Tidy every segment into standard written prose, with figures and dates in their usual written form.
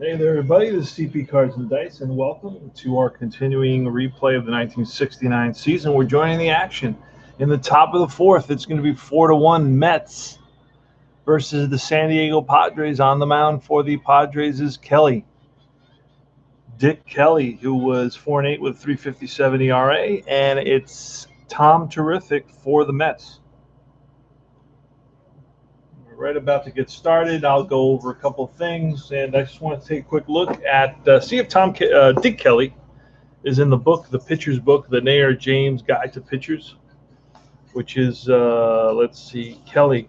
Hey there, everybody. This is CP Cards and Dice, and welcome to our continuing replay of the 1969 season. We're joining the action in the top of the fourth. It's going to be 4-1 Mets versus the San Diego Padres. On the mound for the Padres is Kelly. Dick Kelly, who was 4-8 with 3.57 ERA, and it's Tom Terrific for the Mets. Right about to get started. I'll go over a couple of things, and I just want to take a quick look at see if Dick Kelly is in the book, the pitcher's book, the Nair James Guide to Pitchers, which is let's see, Kelly.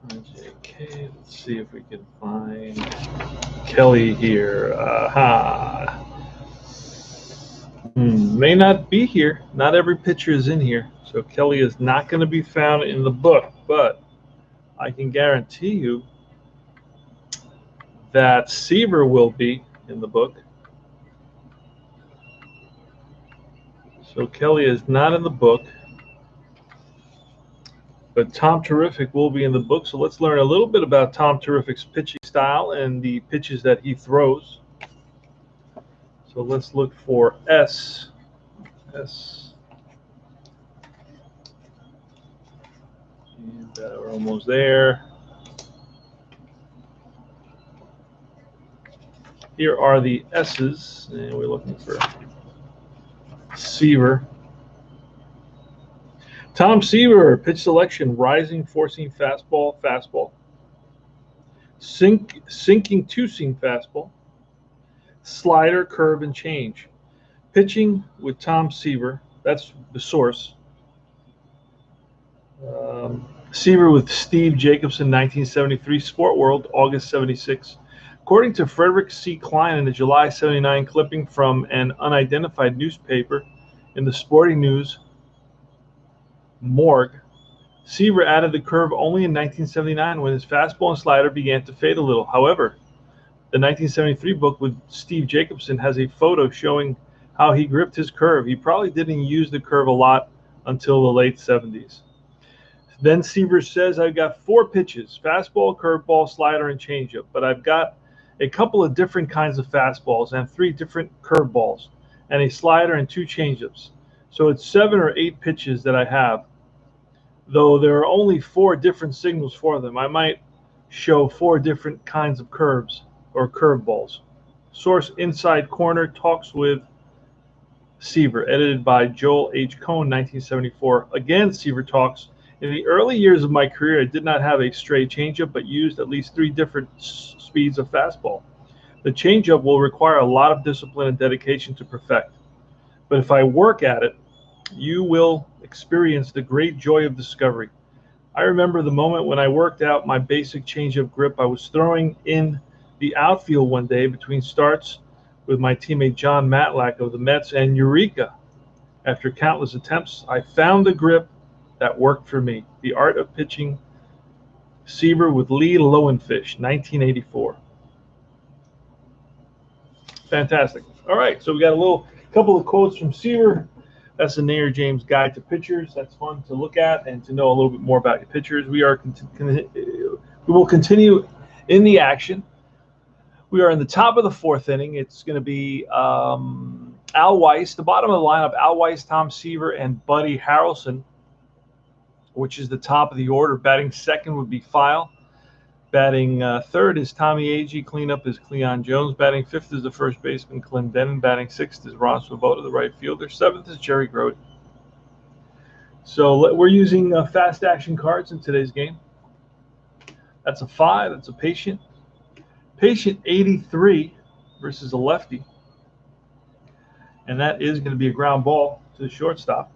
JK. Let's see if we can find Kelly here. May not be here. Not every pitcher is in here. So Kelly is not going to be found in the book. But I can guarantee you that Seaver will be in the book. So Kelly is not in the book. But Tom Terrific will be in the book. So let's learn a little bit about Tom Terrific's pitching style and the pitches that he throws. So let's look for S. And we're almost there. Here are the S's, and we're looking for Seaver. Tom Seaver, pitch selection, rising, forcing fastball. Sinking two-seam fastball. Slider, curve, and change. Pitching with Tom Seaver, that's the source. Seaver with Steve Jacobson, 1973, Sport World, August 76. According to Frederick C. Klein in the July 79 clipping from an unidentified newspaper in the Sporting News morgue, Seaver added the curve only in 1979 when his fastball and slider began to fade a little. However, the 1973 book with Steve Jacobson has a photo showing how he gripped his curve. He probably didn't use the curve a lot until the late 70s. Then Seaver says, I've got 4 pitches, fastball, curveball, slider, and changeup, but I've got a couple of different kinds of fastballs and 3 different curveballs and a slider and 2 changeups. So it's 7 or 8 pitches that I have, though there are only 4 different signals for them. I might show 4 different kinds of curves or curveballs. Source Inside Corner talks with Seaver, edited by Joel H. Cohn, 1974. Again, Seaver talks, in the early years of my career, I did not have a straight changeup, but used at least 3 different speeds of fastball. The changeup will require a lot of discipline and dedication to perfect. But if I work at it, you will experience the great joy of discovery. I remember the moment when I worked out my basic changeup grip. I was throwing in the outfield one day between starts with my teammate John Matlack of the Mets, and eureka! After countless attempts, I found the grip that worked for me. The Art of Pitching, Seaver with Lee Lowenfish, 1984. Fantastic. All right, so we got a couple of quotes from Seaver. That's the Nair James Guide to Pitchers. That's fun to look at and to know a little bit more about your pitchers. We will continue in the action. We are in the top of the 4th inning. It's going to be Al Weiss, the bottom of the lineup, Al Weiss, Tom Seaver, and Buddy Harrelson, which is the top of the order. Batting second would be File. Batting third is Tommy Agee. Cleanup is Cleon Jones. Batting fifth is the first baseman, Clem Denon. Batting sixth is Ron Swoboda, the right fielder. Seventh is Jerry Grody. So we're using fast action cards in today's game. That's a 5. That's a patient. Patient 83 versus a lefty. And that is going to be a ground ball to the shortstop.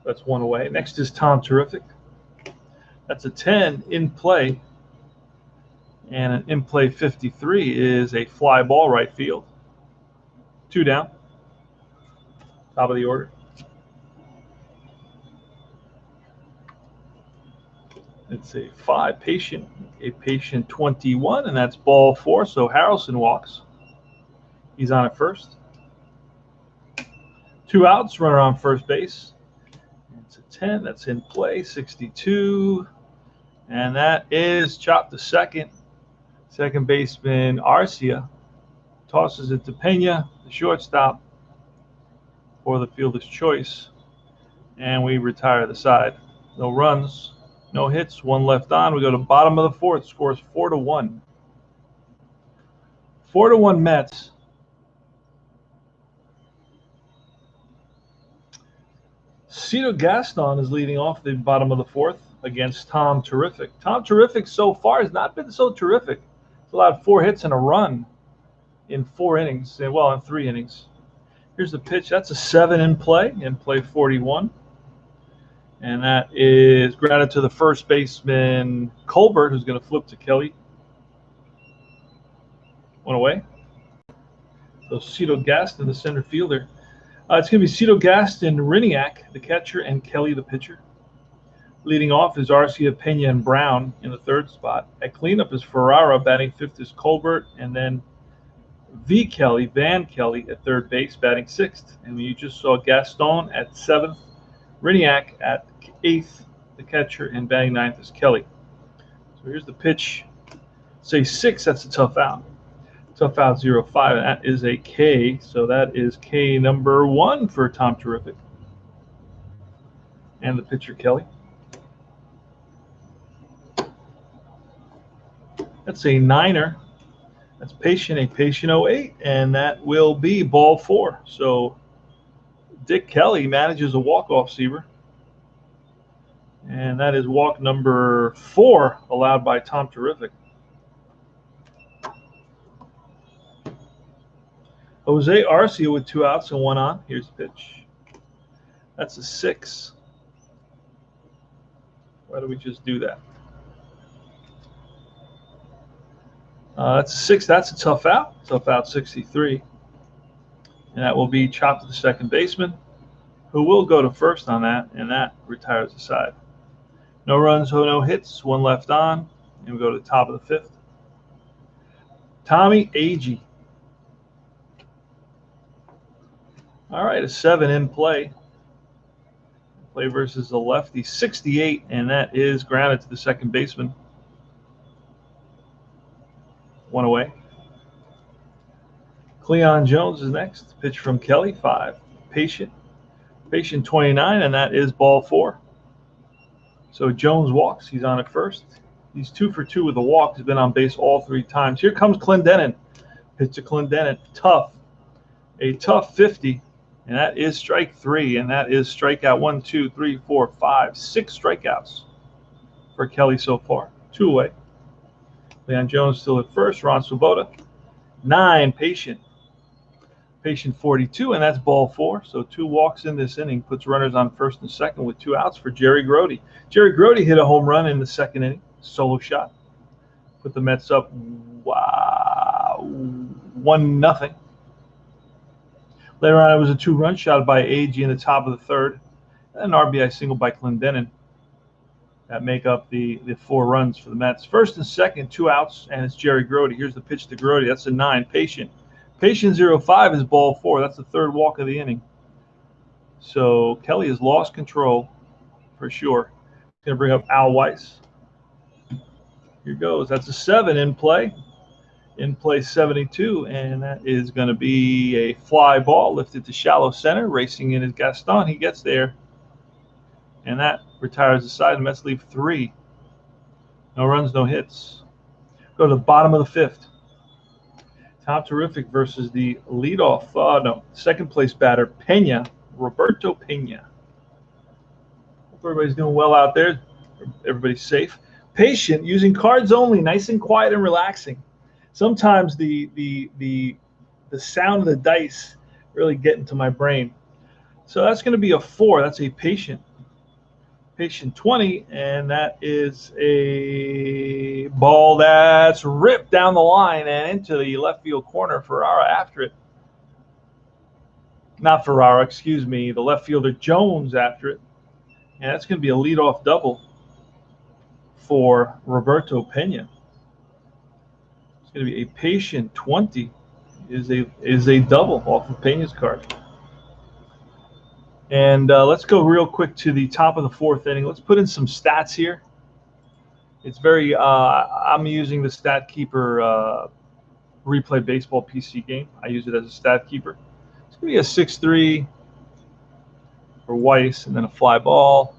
That's 1 away. Next is Tom Terrific. That's a 10 in play. And an in play 53 is a fly ball right field. 2 down. Top of the order. It's a 5 patient, a patient 21, and that's ball 4. So Harrelson walks. He's on at first. 2 outs, runner on first base. It's a 10. That's in play. 62. And that is chopped to second. Second baseman Arcia tosses it to Pena, the shortstop, for the fielder's choice. And we retire the side. No runs, no hits, 1 left on. We go to bottom of the 4th. Scores 4-1. 4-1 Mets. Cito Gaston is leading off the bottom of the 4th against Tom Terrific. Tom Terrific so far has not been so terrific. He's allowed 4 hits and a run in 4 innings. Well, in 3 innings. Here's the pitch. That's a 7 in play 41. And that is grounded to the first baseman Colbert, who's going to flip to Kelly. 1 away. So Cito Gaston, the center fielder. It's going to be Cito Gaston, Riniak, the catcher, and Kelly, the pitcher. Leading off is Arcia, Pena, and Brown in the 3rd spot. At cleanup is Ferrara. Batting 5th is Colbert. And then Van Kelly at 3rd base, batting 6th. And you just saw Gaston at 7th. Riniak at 8th, the catcher, and batting 9th is Kelly. So here's the pitch. Say 6, that's a tough out. Tough out 0-5, and that is a K. So that is K number 1 for Tom Terrific. And the pitcher, Kelly. That's a 9er. That's patient, a patient 08, and that will be ball 4. So Dick Kelly manages a walk-off, Seaver. And that is walk number 4 allowed by Tom Terrific. Jose Arcia with 2 outs and 1 on. Here's the pitch. That's a 6. Why do we just do that? That's a 6. That's a tough out. Tough out 63. And that will be chopped to the second baseman, who will go to first on that, and that retires the side. No runs, no hits, 1 left on, and we go to the top of the 5th. Tommy Agee. All right, a 7 in play. Play versus the lefty, 68, and that is grounded to the second baseman. 1 away. Cleon Jones is next. Pitch from Kelly, 5. Patient 29, and that is ball 4. So Jones walks. He's on at first. He's 2 for 2 with a walk. He's been on base all 3 times. Here comes Clendenin. Pitch to Clendenin. Tough. A tough 50. And that is strike 3. And that is strikeout 1, 2, 3, 4, 5, 6 strikeouts for Kelly so far. 2 away. Leon Jones still at first. Ron Swoboda. 9. Patient 42, and that's ball 4. So 2 walks in this inning, puts runners on first and second with 2 outs for Jerry Grody. Jerry Grody hit a home run in the 2nd inning, solo shot. Put the Mets up, 1-0. Later on, it was a 2-run shot by Agee in the top of the 3rd, and an RBI single by Clendenin. That make up the 4 runs for the Mets. First and second, 2 outs, and it's Jerry Grody. Here's the pitch to Grody. That's a 9. Patient 05 is ball 4. That's the 3rd walk of the inning. So Kelly has lost control for sure. He's going to bring up Al Weiss. Here goes. That's a 7 in play. In play 72, and that is going to be a fly ball lifted to shallow center. Racing in is Gaston. He gets there, and that retires the side. The Mets leave 3. No runs, no hits. Go to the bottom of the 5th. Tom Terrific versus the leadoff, second place batter, Pena, Roberto Pena. Hope everybody's doing well out there. Everybody's safe. Patient, using cards only, nice and quiet and relaxing. Sometimes the sound of the dice really get into my brain. So that's going to be a 4. That's a patient 20, and that is a ball that's ripped down the line and into the left field corner. Ferrara after it. Not Ferrara, excuse me. The left fielder Jones after it. And that's going to be a leadoff double for Roberto Pena. It's going to be a patient 20. is a double off of Pena's card. And let's go real quick to the top of the fourth inning. Let's put in some stats here. It's very, I'm using the Stat Keeper Replay Baseball PC game. I use it as a stat keeper. It's going to be a 6-3 for Weiss, and then a fly ball.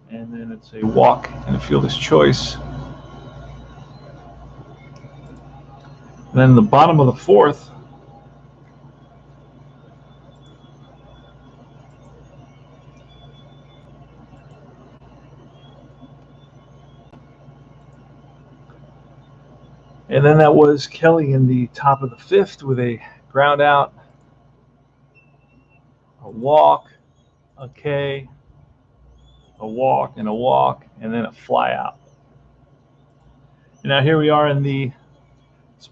And then it's a walk and a fielder's choice. And then the bottom of the fourth, and then that was Kelly in the top of the fifth with a ground out, a walk, a K, a walk, and then a fly out. And now here we are in the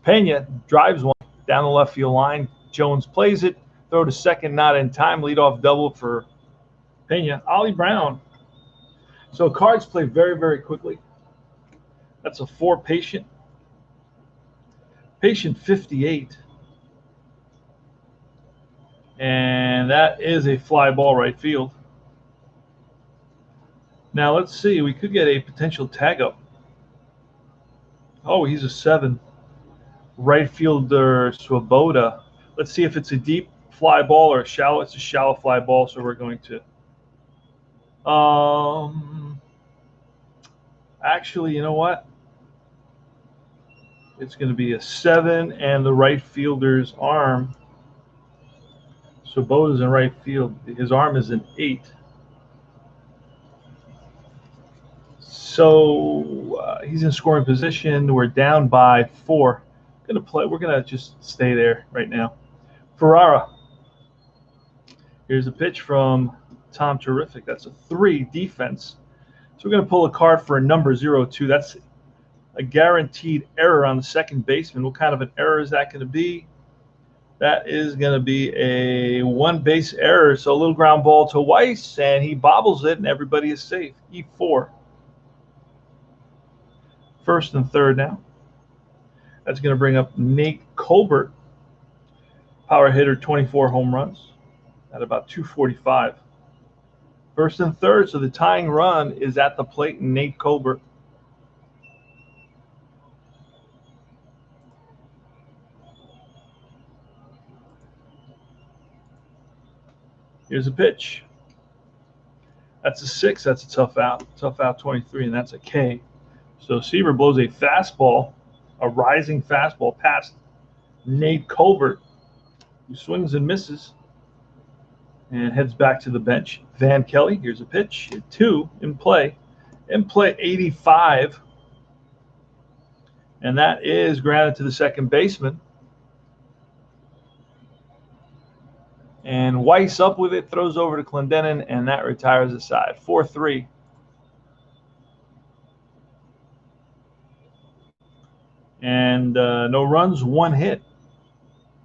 Pena drives one down the left field line. Jones plays it. Throw to second, not in time. Leadoff double for Pena. Ollie Brown. So cards play very, very quickly. That's a 4 patient. Patient 58. And that is a fly ball right field. Now let's see. We could get a potential tag up. Oh, he's a 7. Right fielder Swoboda. Let's see if it's a deep fly ball or a shallow. It's a shallow fly ball, so we're going to. Actually, you know what? It's going to be a 7, and the right fielder's arm. Swoboda's in right field. His arm is an 8. So he's in scoring position. We're down by 4. We're gonna just stay there right now. Ferrara. Here's a pitch from Tom Terrific. That's a 3 defense. So we're gonna pull a card for a number 02. That's a guaranteed error on the second baseman. What kind of an error is that going to be? That is going to be a 1-base error. So a little ground ball to Weiss, and he bobbles it, and everybody is safe. E4. First and third now. That's going to bring up Nate Colbert, power hitter, 24 home runs at about 245. First and third, so the tying run is at the plate, Nate Colbert. Here's a pitch. That's a 6. That's a tough out. Tough out 23, and that's a K. So Seaver blows a fastball, a rising fastball past Nate Colbert, who swings and misses and heads back to the bench. Van Kelly, here's a pitch. 2 in play. In play 85. And that is grounded to the second baseman. And Weiss up with it, throws over to Clendenin, and that retires the side. 4-3. And no runs, 1 hit.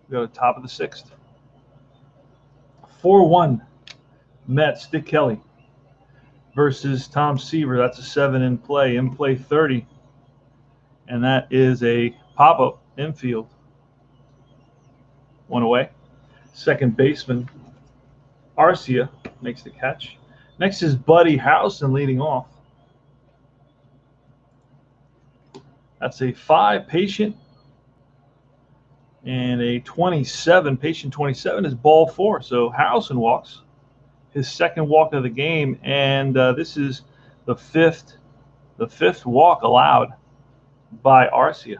We go to the top of the 6th. 4-1. Mets, Dick Kelly versus Tom Seaver. That's a 7 in play. In play 30. And that is a pop-up infield. 1 away. Second baseman Arcia makes the catch. Next is Buddy Harrelson leading off. That's a 5 patient and a 27. Patient 27 is ball 4. So Harrelson walks, his second walk of the game, and this is the fifth walk allowed by Arcia.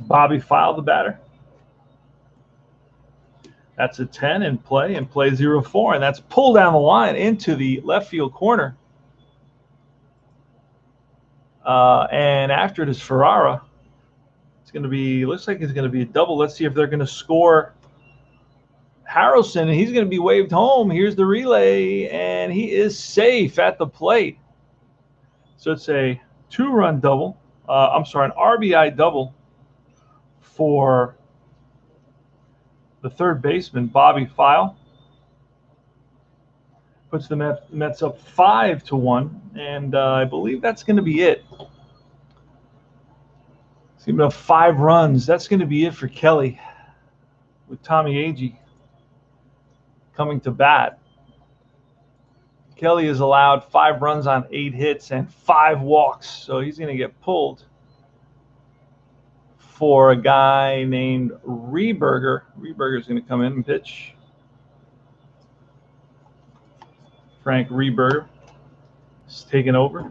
Bobby File, the batter. That's a 10 in play, 0-4, and that's pulled down the line into the left field corner. And after it is Ferrara. It's going to be, looks like it's going to be a double. Let's see if they're going to score Harrelson, and he's going to be waved home. Here's the relay, and he is safe at the plate. So it's a 2-run double. An RBI double for the third baseman, Bobby File. Puts the Mets up 5-1, and I believe that's going to be it. Giving up 5 runs. That's going to be it for Kelly, with Tommy Agee coming to bat. Kelly has allowed 5 runs on 8 hits and 5 walks, so he's going to get pulled for a guy named Rehberger. Rehberger is going to come in and pitch. Frank Rehberger is taking over.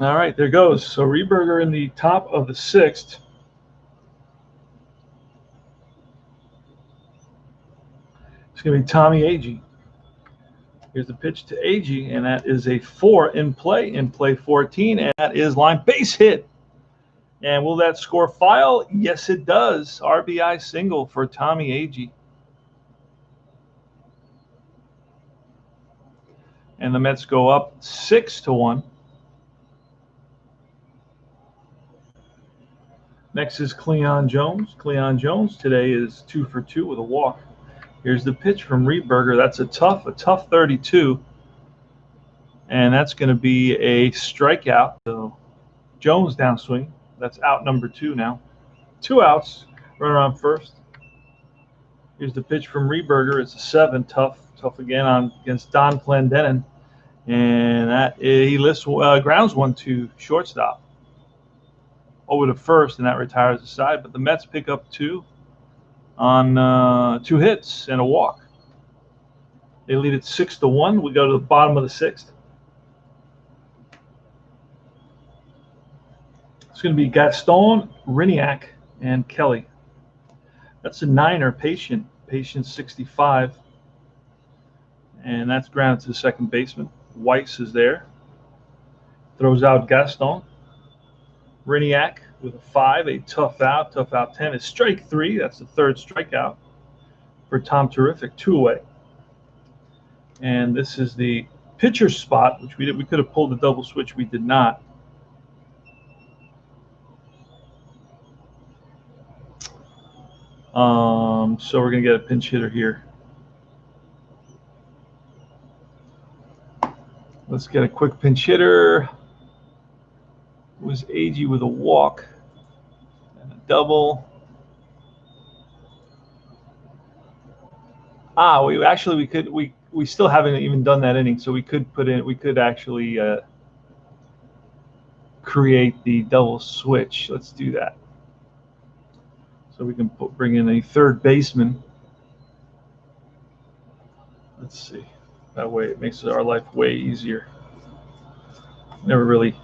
All right, there goes. So Rehberger in the top of the 6th. It's going to be Tommy Agee. Here's the pitch to Agee, and that is a 4 in play 14, and that is line base hit. And will that score file? Yes, it does. RBI single for Tommy Agee. And the Mets go up 6-1. Next is Cleon Jones. Cleon Jones today is 2 for 2 with a walk. Here's the pitch from Rehberger. That's a tough 32. And that's going to be a strikeout. So Jones downswing. That's out number 2 now. 2 outs. Runner on first. Here's the pitch from Rehberger. It's a 7. Tough again against Don Clendenin. And that he lifts grounds one to shortstop. Over to first, and that retires the side. But the Mets pick up 2 on 2 hits and a walk. They lead it 6-1. We go to the bottom of the 6th. It's going to be Gaston, Riniak, and Kelly. That's a 9er, Patient 65. And that's grounded to the second baseman. Weiss is there. Throws out Gaston. Riniak with a 5, a tough out 10 is strike 3. That's the 3rd strikeout for Tom Terrific, 2 away. And this is the pitcher spot, which we did. We could have pulled the double switch. We did not. So we're going to get a pinch hitter here. Let's get a quick pinch hitter. It was Agee with a walk and a double. We still haven't even done that inning, so we could actually create the double switch. Let's do that. So we can bring in a 3rd baseman. Let's see. That way it makes our life way easier. Never really.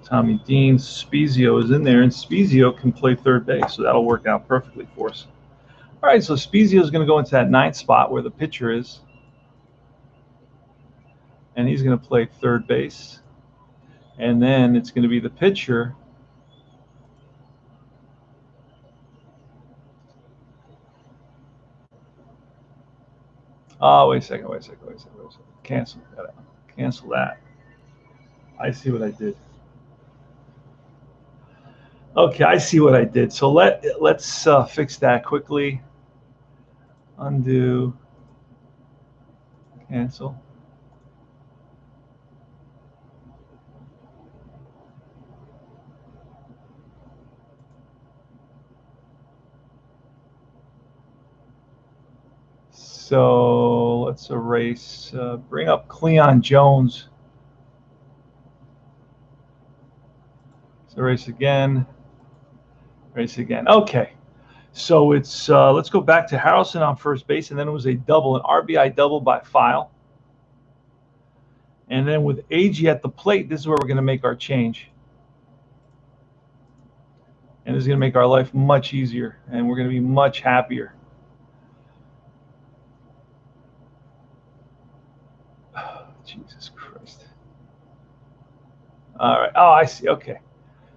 Tommy Dean, Spezio is in there, and Spezio can play 3rd base, so that'll work out perfectly for us. All right, so Spezio is going to go into that 9th spot where the pitcher is, and he's going to play 3rd base. And then it's going to be the pitcher. Oh, wait a second. Cancel that. I see what I did. Okay, I see what I did. So let's fix that quickly. Undo. Cancel. So let's erase. Bring up Cleon Jones. Let's erase again. Okay. So it's let's go back to Harrelson on first base, and then it was a double, an RBI double by File. And then with Agee at the plate, this is where we're going to make our change. And this is going to make our life much easier, and we're going to be much happier. Oh, Jesus Christ. All right. Oh, I see. Okay.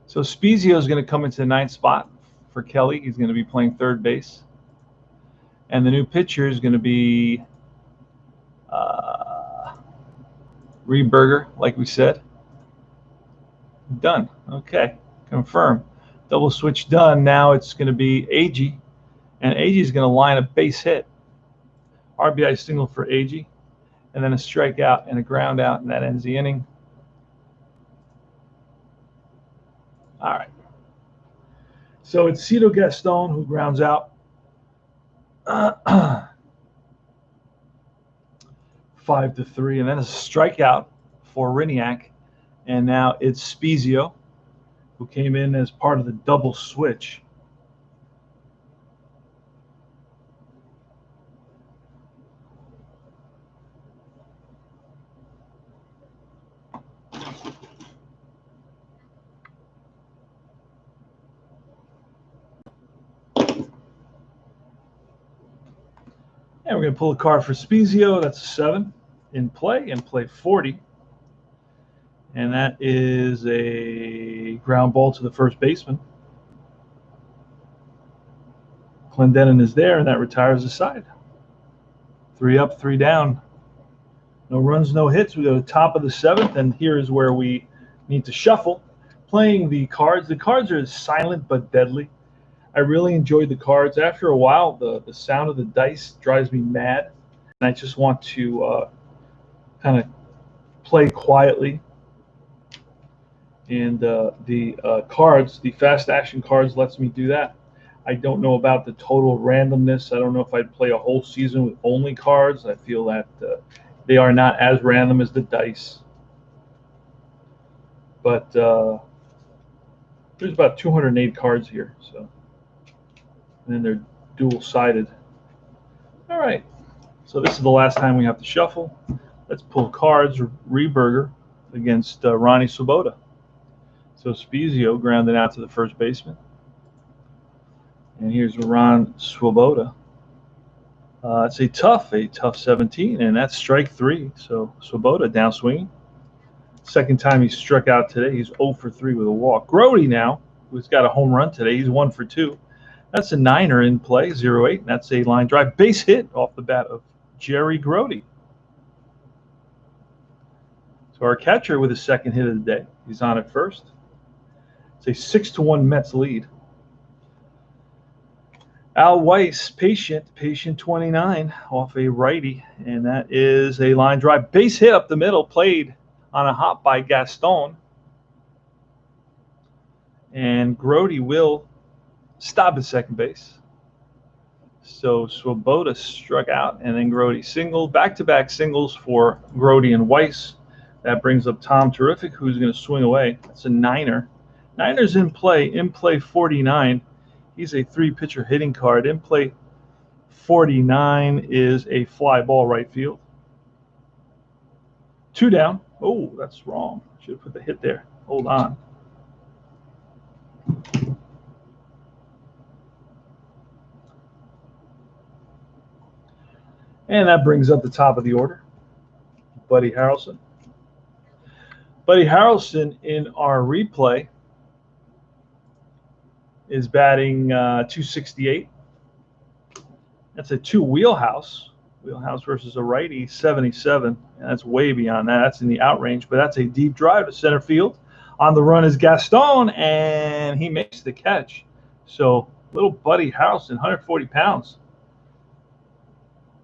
So Spezio is going to come into the 9th spot for Kelly. He's going to be playing 3rd base. And the new pitcher is going to be Rehberger, like we said. Done. Okay. Confirm. Double switch done. Now it's going to be Agee And Agee is going to line a base hit. RBI single for Agee, and then a strikeout and a ground out, and that ends the inning. All right. So it's Cito Gaston who grounds out. 5-3, and then a strikeout for Riniak. And now it's Spezio, who came in as part of the double switch. And we're going to pull a card for Spezio. That's a 7 in play 40. And that is a ground ball to the first baseman. Clendenin is there, and that retires the side. 3 up, 3 down. No runs, no hits. We go to the top of the 7th, and here is where we need to shuffle. Playing the cards. The cards are silent but deadly. I really enjoyed the cards. After a while, the sound of the dice drives me mad, and I just want to kind of play quietly. And the cards, the fast action cards, lets me do that. I don't know about the total randomness. I don't know if I'd play a whole season with only cards. I feel that they are not as random as the dice. But there's about 208 cards here, so. And then they're dual-sided. All right, so this is the last time we have to shuffle. Let's pull cards. Reberger against Ronnie Swoboda. So Spezio grounded out to the first baseman. And here's Ron Swoboda. It's a tough 17, and that's strike 3. So Swoboda down swinging. Second time he struck out today. He's 0 for 3 with a walk. Grody now, who's got a home run today. He's 1 for 2. That's a 9er in play, 0-8, and that's a line drive base hit off the bat of Jerry Grody. So our catcher with his second hit of the day. He's on at first. It's a 6-1 Mets lead. Al Weiss, patient 29 off a righty, and that is a line drive base hit up the middle, played on a hop by Gaston. And Grody will stop at second base. So Swoboda struck out, and then Grody singled. Back-to-back singles for Grody and Weiss. That brings up Tom Terrific, who's going to swing away. That's a 9er. 9er's in play 49. He's a 3-pitcher hitting card. In play 49 is a fly ball right field. 2 down. Oh, that's wrong. Should have put the hit there. Hold on. And that brings up the top of the order, Buddy Harrelson. Buddy Harrelson in our replay is batting 268. That's a 2 wheelhouse. Wheelhouse versus a righty, 77. And that's way beyond that. That's in the out range, but that's a deep drive to center field. On the run is Gaston, and he makes the catch. So little Buddy Harrelson, 140 pounds.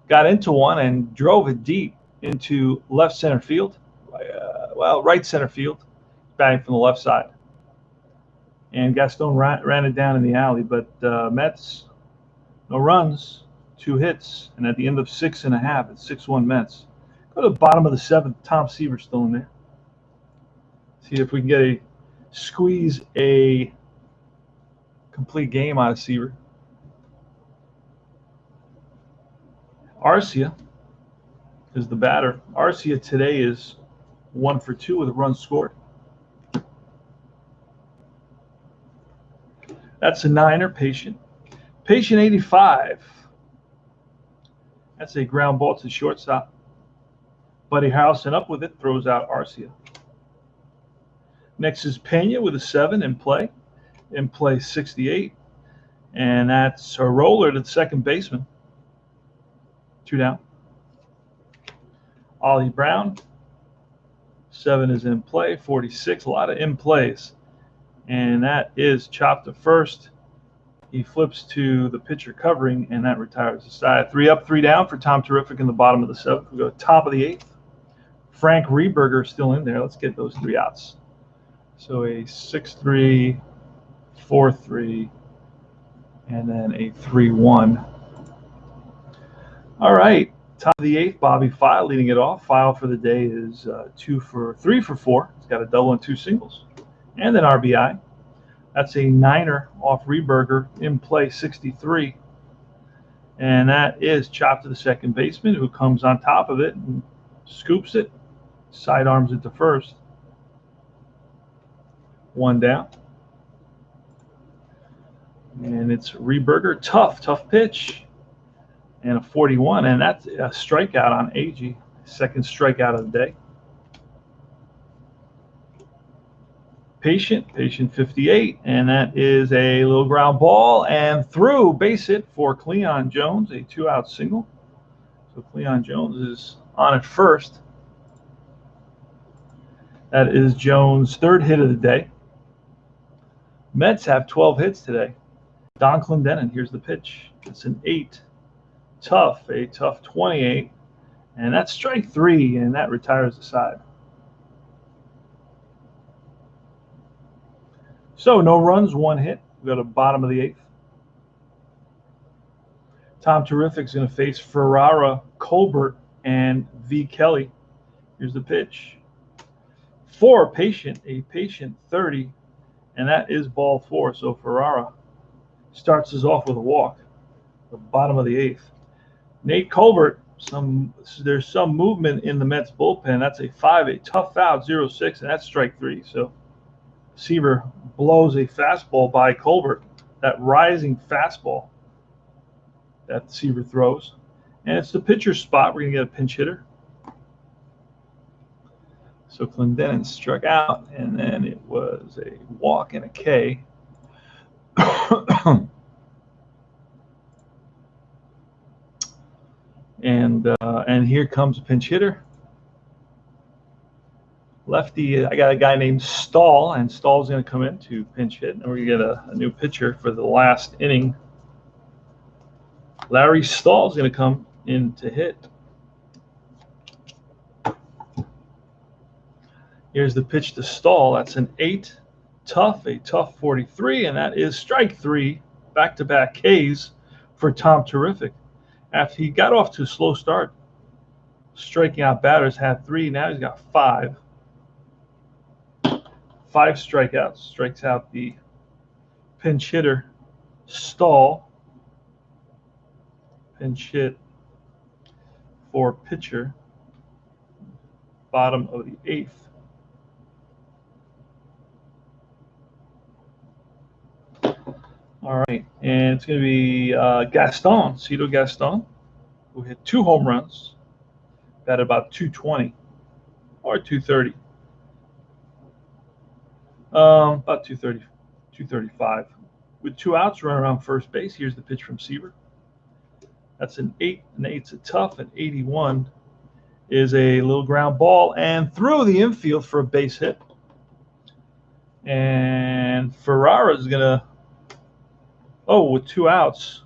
Got into one and drove it deep into left center field. Right center field, batting from the left side. And Gaston ran it down in the alley. But Mets, no runs, 2 hits, and at the end of 6.5, it's 6-1 Mets. Go to the bottom of the 7th. Tom Seaver still in there. See if we can squeeze a complete game out of Seaver. Arcia is the batter. Arcia today is 1 for 2 with a run scored. That's a 9er, patient. Patient 85. That's a ground ball to shortstop. Buddy Harrelson up with it, throws out Arcia. Next is Pena with a 7 in play. In play 68. And that's a roller to the second baseman. 2 down. Ollie Brown. 7 is in play. 46. A lot of in plays. And that is chopped to first. He flips to the pitcher covering, and that retires the side. 3 up, 3 down for Tom Terrific in the bottom of the 7th. We go top of the 8th. Frank Rehberger still in there. Let's get those 3 outs. So a 6-3, 4-3, and then a 3-1. All right, top of the 8th, Bobby File leading it off. File for the day is 3 for 4. He's got a double and 2 singles, and an RBI. That's a 9er off Rehberger, in play 63. And that is chopped to the second baseman, who comes on top of it and scoops it, sidearms it to first. 1 down. And it's Rehberger. Tough pitch. And a 41. And that's a strikeout on Agee. Second strikeout of the day. Patient 58, and that is a little ground ball and through, base hit for Cleon Jones, a 2-out single. So Cleon Jones is on at first. That is Jones' 3rd hit of the day. Mets have 12 hits today. Don Clendenin, here's the pitch. It's an 8. A tough 28, and that's strike 3, and that retires the side. So no runs, 1 hit. We go to bottom of the 8th. Tom Terrific's going to face Ferrara, Colbert, and V. Kelly. Here's the pitch. For a patient 30, and that is ball 4. So Ferrara starts us off with a walk. The bottom of the 8th. Nate Colbert, there's some movement in the Mets bullpen. That's a 5, a tough out, 0-6, and that's strike 3. So Seaver blows a fastball by Colbert, that rising fastball that Seaver throws. And it's the pitcher's spot. We're going to get a pinch hitter. So Clendenin struck out, and then it was a walk and a K. And here comes a pinch hitter. Lefty, I got a guy named Stahl, and Stahl's going to come in to pinch hit, and we're going to get a new pitcher for the last inning. Larry Stahl's going to come in to hit. Here's the pitch to Stahl. That's an 8, a tough 43, and that is strike 3, back-to-back Ks for Tom Terrific. After he got off to a slow start, striking out batters, had 3, now he's got 5. 5 strikeouts, strikes out the pinch hitter, Stahl. Pinch hit for pitcher, bottom of the 8th. All right, and it's going to be Gaston, Cito Gaston, who hit 2 home runs, batted about 220 or 230. About 230, 235. With 2 outs, run around first base. Here's the pitch from Seaver. That's an 8. An 8's a tough. An 81 is a little ground ball and through the infield for a base hit. And Ferrara is going to, with 2 outs,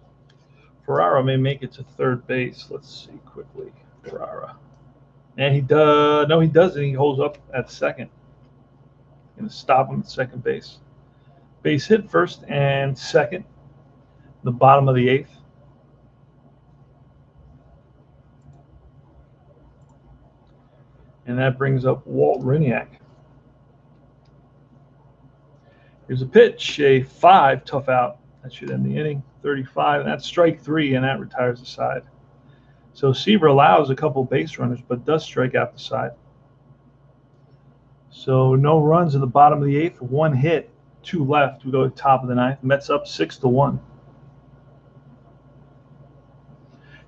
Ferrara may make it to third base. Let's see quickly. Ferrara. And he does. No, he doesn't. He holds up at second. Going to stop him at second base. Base hit first and second. The bottom of the 8th. And that brings up Walt Riniak. Here's a pitch, a 5, tough out. That should end the inning. 35, and that's strike 3, and that retires the side. So Seaver allows a couple base runners, but does strike out the side. So no runs in the bottom of the 8th, 1 hit, 2 left. We go to the top of the 9th. Mets up 6-1.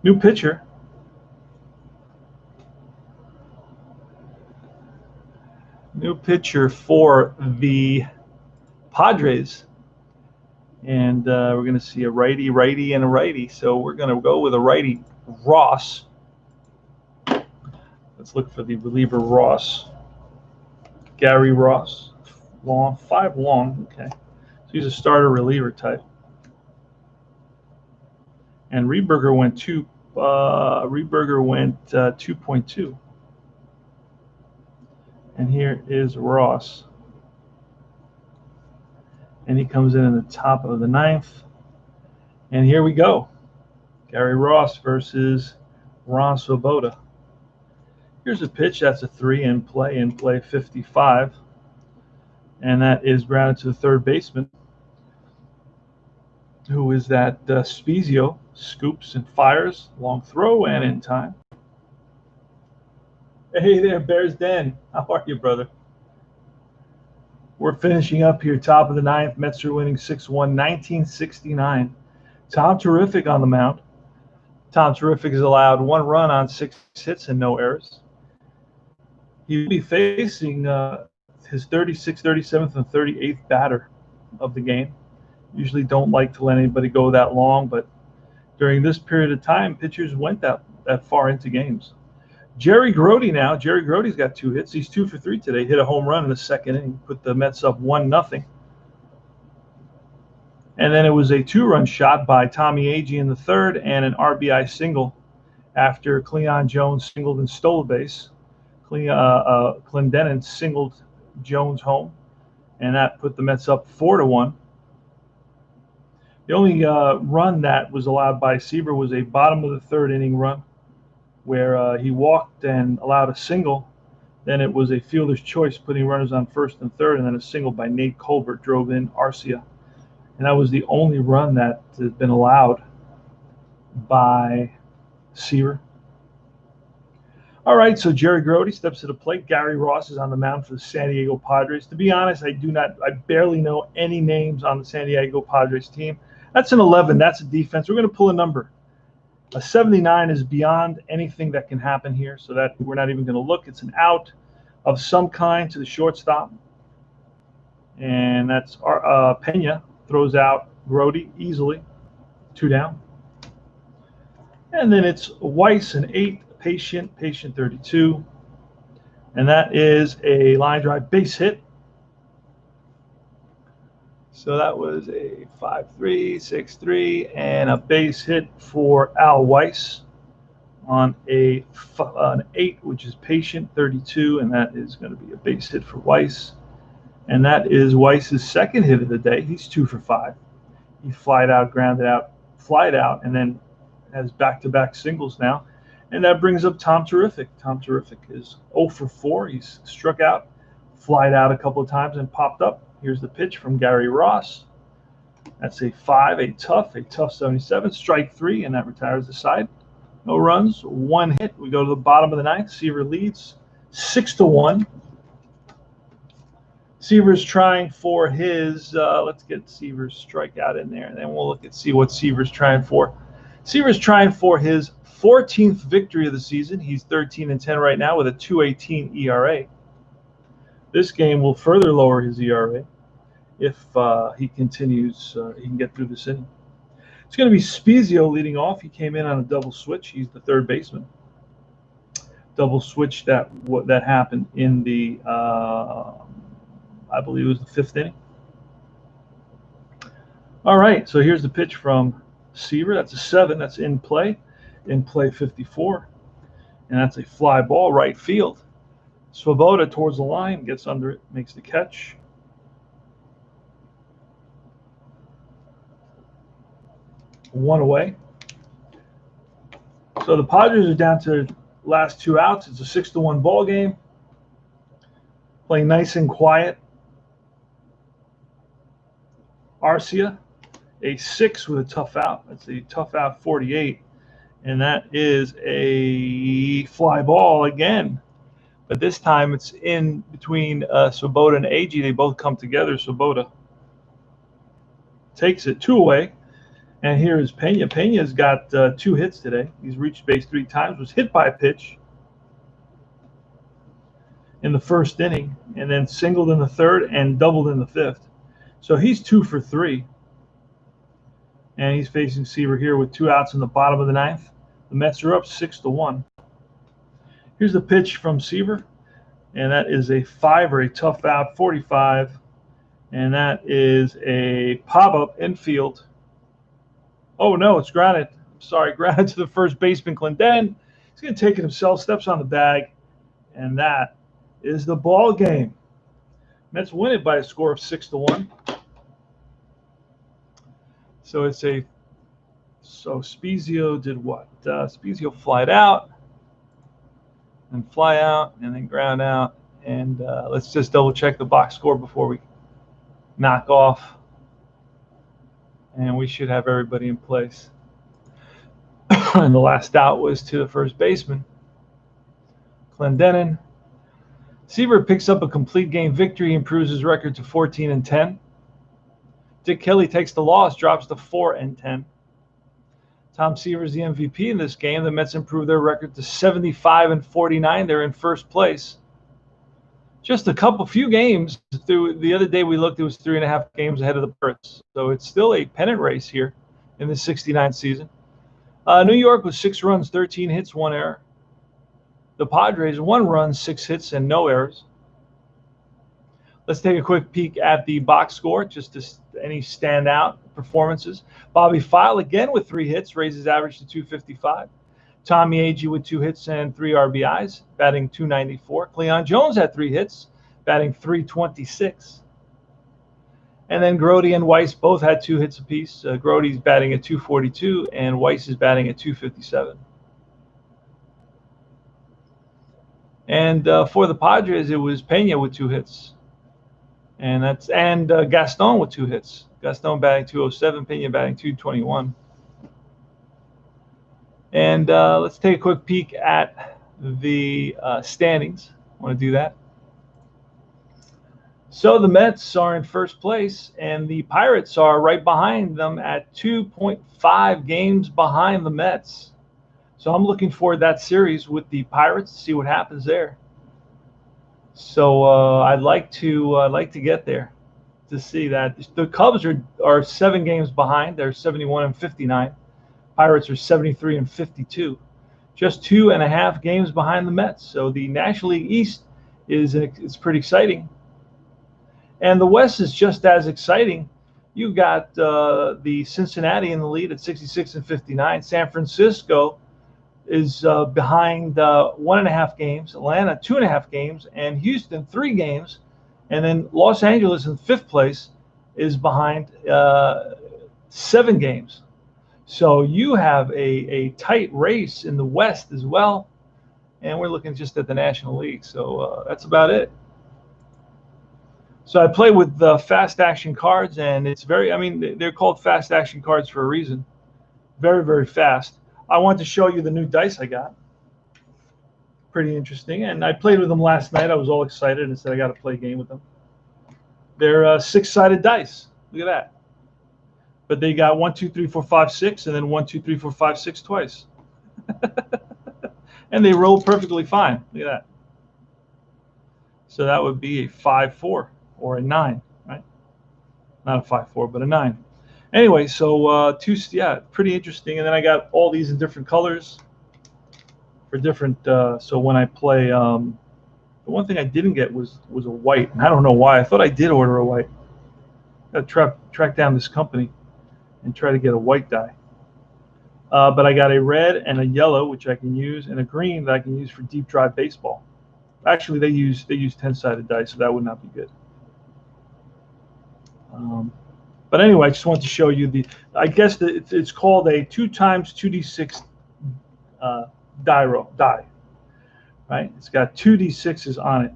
New pitcher. New pitcher for the Padres. And we're going to see a righty, and a righty. So we're going to go with a righty, Ross. Let's look for the reliever, Ross. Gary Ross. 5 long. Okay. So he's a starter reliever type. And Reberger went 2.2. And here is Ross. And he comes in the top of the ninth. And here we go. Gary Ross versus Ron Swoboda. Here's a pitch. That's a 3 in play 55. And that is grounded to the third baseman. Who is that? Spezio scoops and fires. Long throw and in time. Hey there, Bears Den. How are you, brother? We're finishing up here, top of the ninth. Mets are winning 6-1, 1969. Tom Terrific on the mound. Tom Terrific has allowed 1 run on 6 hits and no errors. He'll be facing his 36th, 37th, and 38th batter of the game. Usually don't like to let anybody go that long, but during this period of time, pitchers went that far into games. Jerry Grody now. Jerry Grody's got 2 hits. He's 2 for 3 today. Hit a home run in the second inning, put the Mets up 1-0. And then it was a 2-run shot by Tommy Agee in the third and an RBI single after Cleon Jones singled and stole a base. Clendenin singled Jones home, and that put the Mets up 4-1. The only run that was allowed by Seaver was a bottom of the third inning run where he walked and allowed a single. Then it was a fielder's choice, putting runners on first and third, and then a single by Nate Colbert drove in Arcia. And that was the only run that had been allowed by Seaver. All right, so Jerry Grody steps to the plate. Gary Ross is on the mound for the San Diego Padres. To be honest, I barely know any names on the San Diego Padres team. That's an 11. That's a defense. We're going to pull a number. A 79 is beyond anything that can happen here, so that we're not even going to look. It's an out of some kind to the shortstop. And that's Pena throws out Grody easily. 2 down. And then it's Weiss, an 8, patient 32. And that is a line drive base hit. So that was a 5-3, 6-3, and a base hit for Al Weiss on an 8, which is patient 32, and that is going to be a base hit for Weiss. And that is Weiss's second hit of the day. He's 2 for 5. He flied out, grounded out, flied out, and then has back-to-back singles now. And that brings up Tom Terrific. Tom Terrific is 0 for 4. He's struck out, flied out a couple of times, and popped up. Here's the pitch from Gary Ross. That's a 5, a tough 77, strike 3, and that retires the side. No runs, 1 hit. We go to the bottom of the ninth. Seaver leads 6-1. Seaver's trying for his, let's get Seaver's strikeout in there, and then we'll see what Seaver's trying for. Seaver's trying for his 14th victory of the season. He's 13-10 right now with a 2.18 ERA. This game will further lower his ERA if he continues. He can get through this inning. It's going to be Spezio leading off. He came in on a double switch. He's the third baseman. Double switch that happened in the, I believe it was the 5th inning. All right, so here's the pitch from Seaver. That's a 7. That's in play 54. And that's a fly ball right field. Swoboda towards the line, gets under it, makes the catch. One away. So the Padres are down to last 2 outs. It's a 6-1 ball game. Playing nice and quiet. Arcia, a 6 with a tough out. That's a tough out 48. And that is a fly ball again. But this time it's in between Swoboda and Agee. They both come together. Swoboda takes it 2 away. And here is Pena. Pena's got 2 hits today. He's reached base 3 times, was hit by a pitch in the first inning, and then singled in the third and doubled in the 5th. So he's 2 for 3. And he's facing Seaver here with 2 outs in the bottom of the ninth. The Mets are up 6-1. Here's the pitch from Seaver, and that is a 5 or a tough out 45, and that is a pop-up infield. Oh, no, it's grounded. sorry, grounded to the first baseman, Clendenin. He's going to take it himself, steps on the bag, and that is the ball game. Mets win it by a score of 6-1. So it's a so Spezio did what? Spezio flied out and fly out and then ground out. And let's just double check the box score before we knock off. And we should have everybody in place. And the last out was to the first baseman, Clendenin. Seaver picks up a complete game victory, improves his record to 14-10. Dick Kelly takes the loss, drops to 4-10. Tom Seaver is the MVP in this game. The Mets improve their record to 75-49. They're in first place. Just a few games through the other day we looked, it was 3.5 games ahead of the Pirates. So it's still a pennant race here in the 69 season. New York was 6 runs, 13 hits, 1 error. The Padres, 1 run, 6 hits, and no errors. Let's take a quick peek at the box score, just to any standout performances. Bobby File again with 3 hits, raises average to 255. Tommy Agee with 2 hits and 3 RBIs, batting 294. Cleon Jones had 3 hits, batting 326. And then Grody and Weiss both had 2 hits apiece. Grody's batting at 242, and Weiss is batting at 257. And for the Padres, it was Pena with 2 hits. And Gaston with 2 hits. Gaston batting 207, Pena batting 221. And let's take a quick peek at the standings. I want to do that. So the Mets are in first place, and the Pirates are right behind them at 2.5 games behind the Mets. So I'm looking forward to that series with the Pirates to see what happens there. So I'd like to get there to see that. The Cubs are 7 games behind. They're 71-59. Pirates are 73-52. Just 2.5 games behind the Mets. So the National League East it's pretty exciting. And the West is just as exciting. You've got the Cincinnati in the lead at 66-59. San Francisco is behind 1.5 games. Atlanta 2.5 games, and Houston 3 games, and then Los Angeles in 5th place is behind 7 games. So you have a tight race in the West as well, and we're looking just at the National League. So that's about it. So I play with the fast action cards, and it's they're called fast action cards for a reason. Very, very fast. I want to show you the new dice I got. Pretty interesting. And I played with them last night. I was all excited and said I got to play a game with them. They're 6-sided dice. Look at that. But they got 1, 2, 3, 4, 5, 6, and then 1, 2, 3, 4, 5, 6 twice. And they roll perfectly fine. Look at that. So that would be a 5-4 or a 9, right? Not a 5-4, but a 9. Anyway, so pretty interesting. And then I got all these in different colors for different. So when I play, the one thing I didn't get was a white, and I don't know why. I thought I did order a white. Got to track down this company and try to get a white die. But I got a red and a yellow, which I can use, and a green that I can use for deep drive baseball. Actually, they use 10-sided dice, so that would not be good. But anyway, I just want to show you I guess it's called a 2x2d6 die, right? It's got 2d6s on it.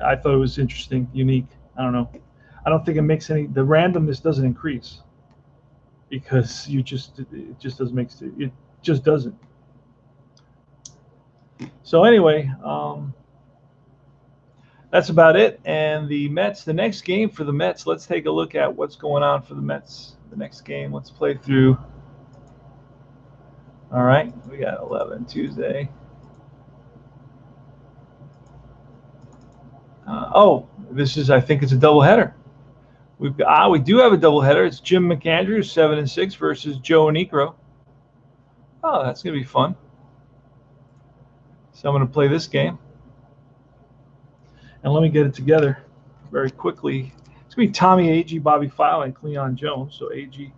I thought it was interesting, unique. I don't know. I don't think it makes the randomness doesn't increase because it just doesn't make sense. It just doesn't. So anyway, that's about it. And the Mets, the next game for the Mets, let's take a look at what's going on for the Mets. The next game, let's play through. All right, we got 11 Tuesday. I think it's a doubleheader. We do have a doubleheader. It's Jim McAndrews, 7-6 versus Joe Niekro. Oh, that's gonna be fun. So I'm gonna play this game. And let me get it together very quickly. It's going to be Tommy Agee, Bobby File, and Cleon Jones. So Agee,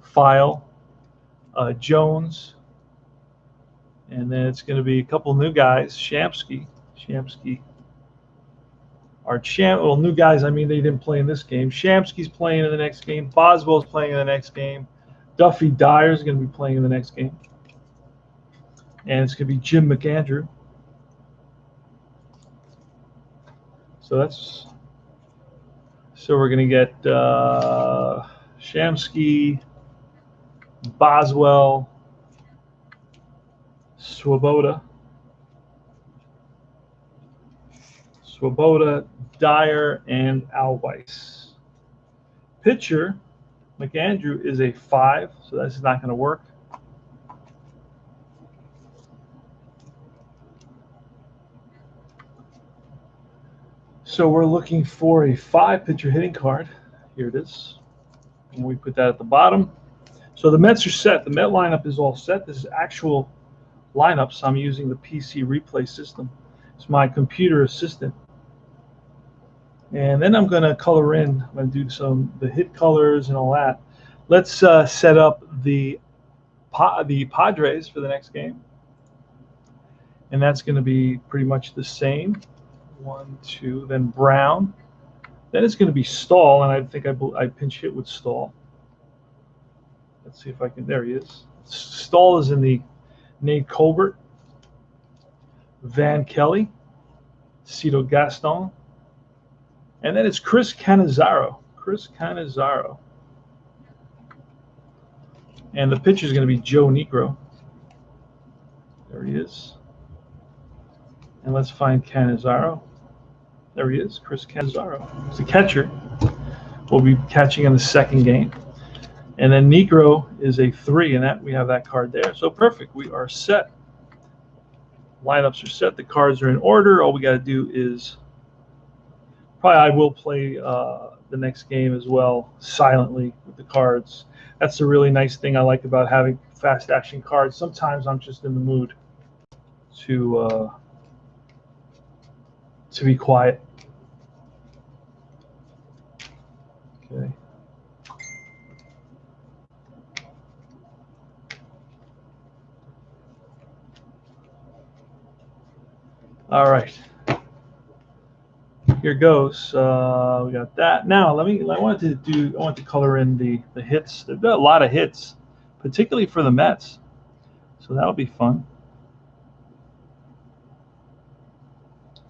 File, Jones, and then it's going to be a couple new guys. Shamsky, well, new guys. I mean, they didn't play in this game. Shamsky's playing in the next game. Boswell's playing in the next game. Duffy Dyer's going to be playing in the next game, and it's going to be Jim McAndrew. So we're going to get Shamsky, Boswell, Swoboda, Dyer, and Alweiss. Pitcher, McAndrew is a 5, so that's not going to work. So we're looking for a 5-pitcher hitting card. Here it is. And we put that at the bottom. So the Mets are set. The Met lineup is all set. This is actual lineups. I'm using the PC replay system. It's my computer assistant. And then I'm going to color in. I'm going to do the hit colors and all that. Let's set up the Padres for the next game. And that's going to be pretty much the same. 1, 2, then Brown. Then it's going to be Stahl, and I think I pinch hit with Stahl. Let's see if I can. There he is. Stahl is in the Nate Colbert, Van Kelly, Cito Gaston, and then it's Chris Cannizzaro. And the pitcher is going to be Joe Niekro. There he is. And let's find Cannizzaro. There he is, Chris Cannizzaro. He's the catcher. We'll be catching in the second game. And then Niekro is a 3, and we have that card there. So perfect. We are set. Lineups are set. The cards are in order. All we got to do is I will play the next game as well silently with the cards. That's the really nice thing I like about having fast action cards. Sometimes I'm just in the mood to be quiet. Okay. All right. Here goes. We got that. Now I want to color in the hits. There've been a lot of hits, particularly for the Mets. So that'll be fun.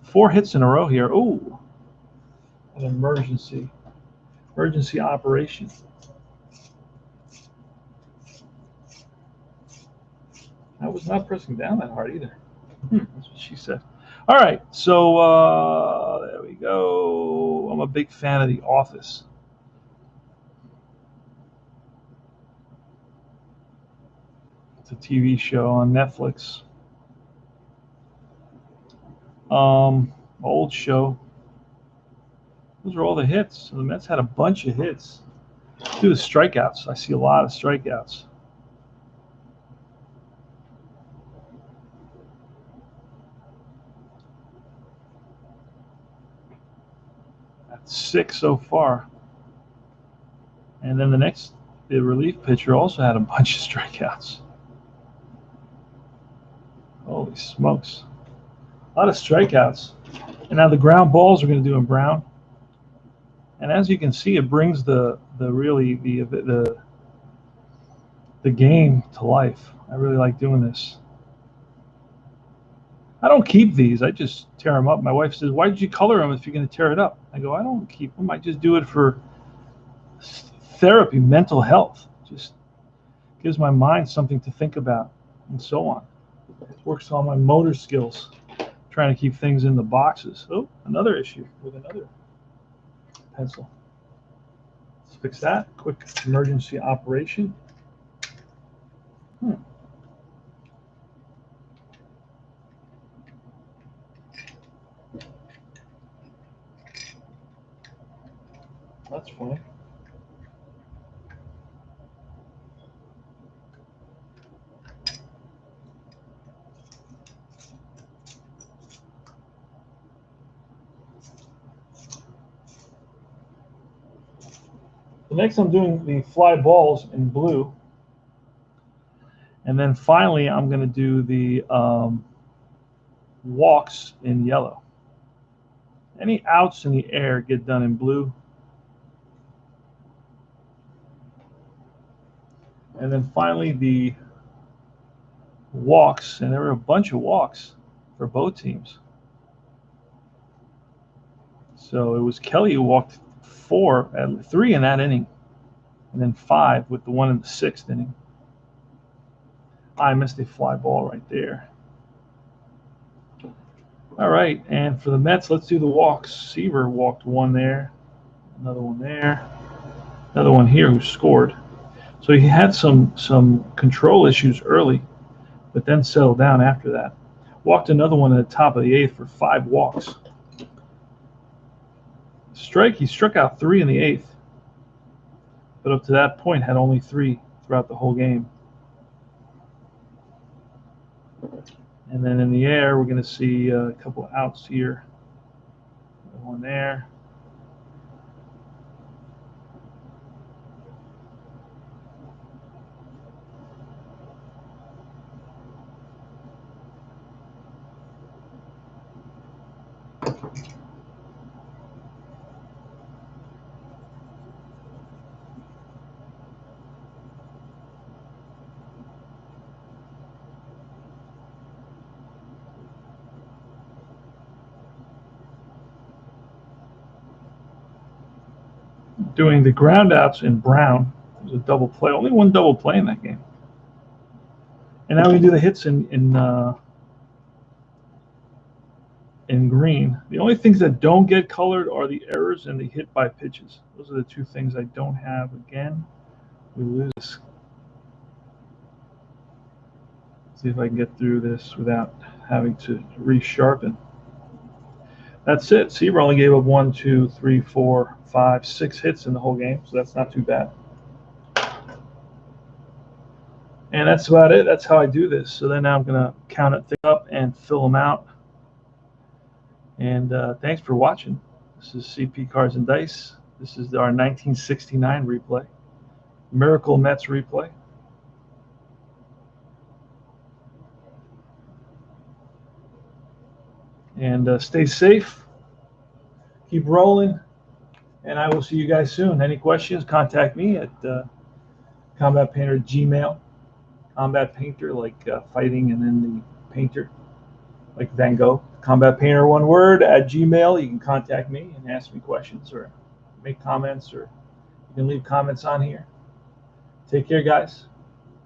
4 hits in a row here. Ooh, an emergency operation. I was not pressing down that hard either. That's what she said. All right, so there we go. I'm a big fan of The Office. It's a TV show on Netflix. Old show. Those are all the hits. So the Mets had a bunch of hits. Let's do the strikeouts. I see a lot of strikeouts. That's 6 so far. And then the relief pitcher also had a bunch of strikeouts. Holy smokes. A lot of strikeouts. And now the ground balls are going to do in Brown. And as you can see, it brings the game to life. I really like doing this. I don't keep these. I just tear them up. My wife says, "Why did you color them if you're going to tear it up?" I go, "I don't keep them. I just do it for therapy, mental health. Just gives my mind something to think about, and so on. It works on my motor skills, trying to keep things in the boxes." Oh, another issue with another pencil. Let's fix that. Quick emergency operation. That's funny. The next I'm doing the fly balls in blue. And then finally, I'm going to do the walks in yellow. Any outs in the air get done in blue. And then finally, the walks, and there were a bunch of walks for both teams. So it was Kelly who walked 3 in that inning, and then 5 with the one in the 6th inning. I missed a fly ball right there. All right, and for the Mets, let's do the walks. Seaver walked 1 there, another one there, another one here who scored. So he had some control issues early, but then settled down after that. Walked another one at the top of the 8th for 5 walks. He struck out 3 in the 8th, but up to that point had only 3 throughout the whole game. And then in the air, we're going to see a couple of outs here. One there. Doing the ground outs in brown. It was a double play. Only one double play in that game. And now we do the hits in green. The only things that don't get colored are the errors and the hit by pitches. Those are the 2 things I don't have. Again, we lose this. See if I can get through this without having to resharpen. That's it. Seaver only gave up 1, 2, 3, 4, 5, 6 hits in the whole game, so that's not too bad. And that's about it. That's how I do this. So then now I'm going to count it up and fill them out. And thanks for watching. This is CP Cards and Dice. This is our 1969 replay. Miracle Mets replay. And stay safe. Keep rolling. And I will see you guys soon. Any questions, contact me at combatpainter@gmail. Combat Painter, like fighting and then the painter, like Van Gogh. Combat Painter, one word, @gmail. You can contact me and ask me questions or make comments, or you can leave comments on here. Take care, guys.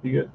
Be good.